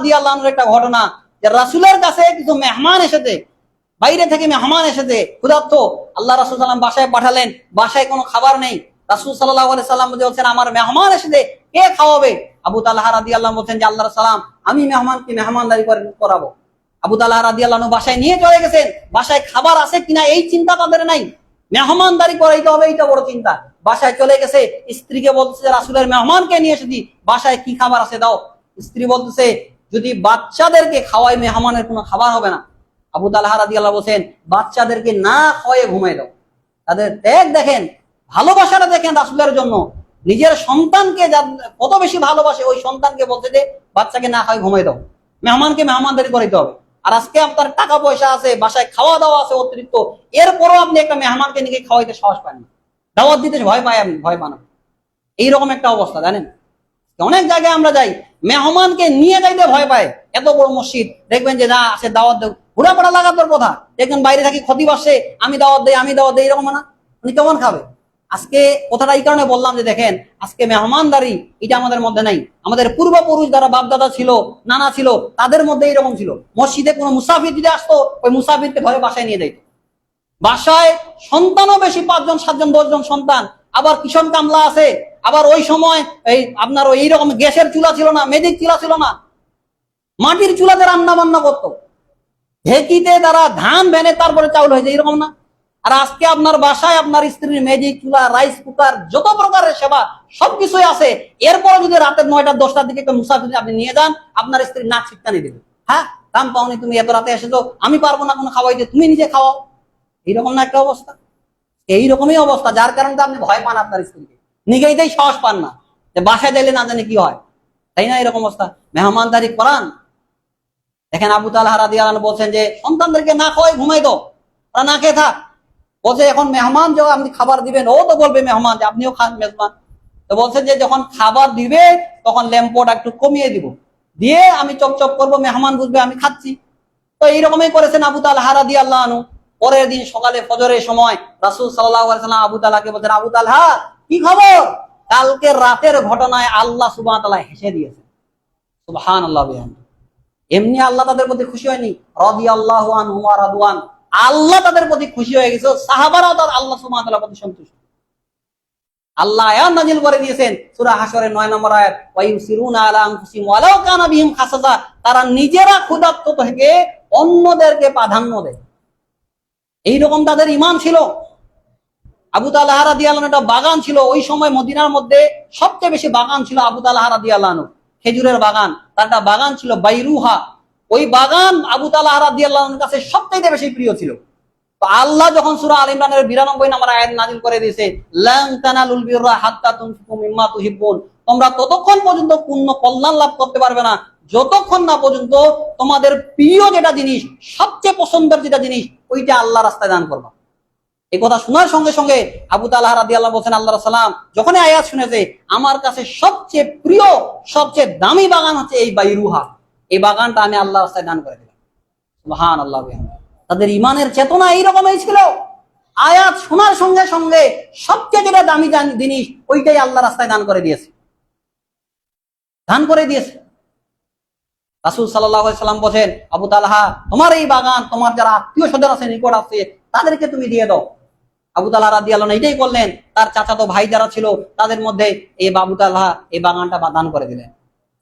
রাদিয়াল্লাহু আনহুর একটা ঘটনা, যে রাসূলের কাছে কিছু মেহমান এসেছে, বাইরে থেকে মেহমান এসেছে, ক্ষুধার্ত। আল্লাহ রাসূল সাল্লাল্লাহু আলাইহি ওয়াসাল্লাম বাসায় পাঠালেন, বাসায় কোনো খাবার নেই। রাসূল সাল্লাল্লাহু আলাইহি সাল্লাম বলছেন, আমার মেহমান এসেছে, কে খাওয়াবে? আবু তালহা রাদিয়াল্লাহু আনহু বলছেন যে আল্লাহর সালাম, আমি মেহমানকে মেহমানদারি করাবো। আবু তালহা রাদিয়াল্লাহু আনহু বাসায় নিয়ে চলে গেছেন, বাসায় খাবার আছে কিনা এই চিন্তা তাদের নাই, মেহমানদারি করাইতে হবে এইটা বড় চিন্তা। বাসায় চলে গেছে, স্ত্রীকে বলতেছে রাসূলের মেহমানকে নিয়ে এসেছি, বাসায় কি খাবার আছে দাও। স্ত্রী বলতেছে, যদি বাচ্চাদেরকে খাওয়াই মেহমানের কোনো খাবার হবে না। আবু তালহা রাদিয়াল্লাহু বলেন, বাচ্চাদেরকে না খাওয়াই ঘুমাই দাও। তাদের ত্যাগ দেখেন, ভালোবাসাটা দেখেন রাসূলের জন্য। নিজের সন্তানকে কত বেশি ভালোবাসে, ওই সন্তানকে বলতে যে বাচ্চাকে না খাওয়াই ঘুমাই দাও, মেহমানকে মেহমানদারি করাইতে হবে। আর আজকে আপনার টাকা পয়সা আছে, বাসায় খাওয়া দাওয়া আছে অতিরিক্ত, এরপরও আপনি একটা মেহমানকে নিয়ে খাওয়াইতে সাহস পান না, দাওয়াত দিতে ভয় পাই, আপনি ভয় পান। এইরকম একটা অবস্থা জানেন। অনেক জায়গায় আমরা যাই, মেহমানকে নিয়ে যাইতে ভয় পায়। এত বড় মসজিদ দেখবেন যে না আছে, দাওয়াত দেব, ঘোরাপড়া লাগানোর কথা, দেখবেন বাইরে থাকি ক্ষতি বাসছে, আমি দাওয়াত দেই, এরকম না। উনি কেমন খাবে? আজকে কথাটা এই কারণে বললাম যে দেখেন, আজকে মেহমানদারি এটা আমাদের মধ্যে নাই। আমাদের পূর্বপুরুষ যারা বাপদাদা ছিল, নানা ছিল, তাদের মধ্যে এইরকম ছিল। মসজিদে কোনো মুসাফির যদি আসতো, ওই মুসাফিরকে ধরে বাসায় নিয়ে যেত। বাসায় সন্তানও বেশি, 5 জন 7 জন 10 জন সন্তান, আবার কিষণ কামলা আছে। আবার ওই সময় এই আপনার এইরকম গ্যাসের চুলা ছিল না, ম্যাজিক চুলা ছিল না, মাটির চুলাতে রান্না বান্না করতো, ঢেকিতে তারা ধান ভেনে তারপরে চাউল হয়েছে, এরকম না। আর আজকে আপনার বাসায় আপনার স্ত্রীর ম্যাজিক চুলা, রাইস কুকার, যত প্রকারের সেবা সবকিছুই আছে। এরপরে যদি রাতের 9টা 10টার দিকে একটা মুসাফির আপনি নিয়ে যান, আপনার স্ত্রীর নাক ছিটকানি দেবে, হ্যাঁ দাম পাওনি তুমি, এত রাতে এসেছো, আমি পারবো না কোনো খাওয়াইতে, তুমি নিজে খাওয়াও। এইরকম না একটা অবস্থা? এইরকমই অবস্থা, যার কারণে আপনি ভয় পান আপনার স্ত্রীকে, নিজেইতেই সাহস পান না, যে বাসায় যাইলে না জানি কি হয়, তাই না? এরকম অবস্থা। মেহমানদারি করান। দেখেন আবু তালহা রাদিয়াল্লাহু আনহু বলছেন যে সন্তানদেরকে না খাওয়াই ঘুমাই দাও, ওরা না খেয়ে থাক। বলছে এখন মেহমান যখন আপনি খাবার দিবেন, ও তো বলবে মেহমান যে আপনিও খান মেজবান। তো বলছে যে যখন খাবার দিবে তখন ল্যাম্পটা একটু কমিয়ে দিব, দিয়ে আমি চপচপ করবো, মেহমান বুঝবে আমি খাচ্ছি। তো এইরকমই করেছেন আবু তালহা রাদিয়াল্লাহু আনহু। পরের দিন সকালে ফজরের সময় রাসূল সাল্লাল্লাহু আলাইহি ওয়াসাল্লাম আবু তালহাকে বলছেন, আবু তালহা কি খবর? কালকে রাতের ঘটনায় আল্লাহ সুবহানাহু ওয়া তাআলা হেসে দিয়েছেন। সুবহানাল্লাহ। এমনি আল্লাহ তাদের প্রতি খুশি হয়নি, রাদিয়াল্লাহু আনহু ওয়া রাদওয়ান, আল্লাহ তাদের প্রতি খুশি হয়ে গেছে, সাহাবারাও তার আল্লাহ সুবহানাহু ওয়া তাআলার প্রতি সন্তুষ্ট। আল্লাহ আয়াত নাযিল করে দিয়েছেন সূরা হাশরের 9 নম্বর আয়াত, ওয়া ইউসিরুনা আলা আনফুসিহিম ওয়ালাউ কানা বিহিম খাসাসা, তারা নিজেরা ক্ষুধার্ত থেকে অন্যদেরকে প্রাধান্য দেয়। এইরকম তাদের ঈমান ছিল। আবু তালহা রাদিয়াল্লাহু আনহু একটা বাগান ছিল, ওই সময় মদিনার মধ্যে সবচেয়ে বেশি বাগান ছিল আবু তালহা রাদিয়াল্লাহু আনহু, খেজুরের বাগান। তার একটা বাগান ছিল বাইরুহা, ওই বাগান আবু তালহা রাদিয়াল্লাহু আনহুর কাছে সবচেয়ে বেশি প্রিয় ছিল। তো আল্লাহ যখন সূরা আল ইমরানের 92 নম্বর আয়াত নাযিল করে দিয়েছে, লান তানালুল বিররা হাত্তা তুনফিকু মিম্মা তুহিব্বুন, তোমরা ততক্ষণ পর্যন্ত পূর্ণ কল্যাণ লাভ করতে পারবে না যতক্ষণ না পর্যন্ত তোমাদের প্রিয় যেটা জিনিস, সবচেয়ে পছন্দের যেটা জিনিস, ওইটা আল্লাহ রাস্তায় দান করবা। এই কথা শোনার সঙ্গে সঙ্গে আবু তালহা রাদিয়াল্লাহু আনহু বলেন, আল্লাহর সালাম যখনই আয়াত শুনেছে, আমার কাছে সবচেয়ে প্রিয় সবচেয়ে দামি বাগান হচ্ছে এই বাইরুহা, এই বাগানটা আমি আল্লাহর রাস্তায় দান করে দিলাম। সুবহানাল্লাহ। তাদের ঈমানের চেতনা এইরকমই ছিল। আয়াত শোনার সঙ্গে সঙ্গে সবচেয়ে যেটা দামি জিনিস, ওইটাই আল্লাহর রাস্তায় দান করে দিয়েছে। রাসূল সাল্লাল্লাহু আলাইহি সাল্লাম বলেন, আবু তালহা তোমার এই বাগান তোমার যারা আত্মীয় স্বজন আছে, নিকট আছে, তাদেরকে তুমি দিয়ে দাও। আবু তালহা রাদিয়াল্লাহু আনহু এটাই করলেন। তার চাচাতো ভাই যারা ছিল তাদের মধ্যে এই আবু তালহা এই বাগানটা দান করে দিলেন।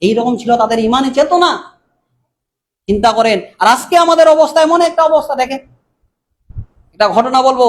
এইরকম ছিল তাদের ঈমানের চেতনা। চিন্তা করেন। আর আজকে আমাদের অবস্থা এমন একটা অবস্থা, দেখেন একটা ঘটনা বলবো।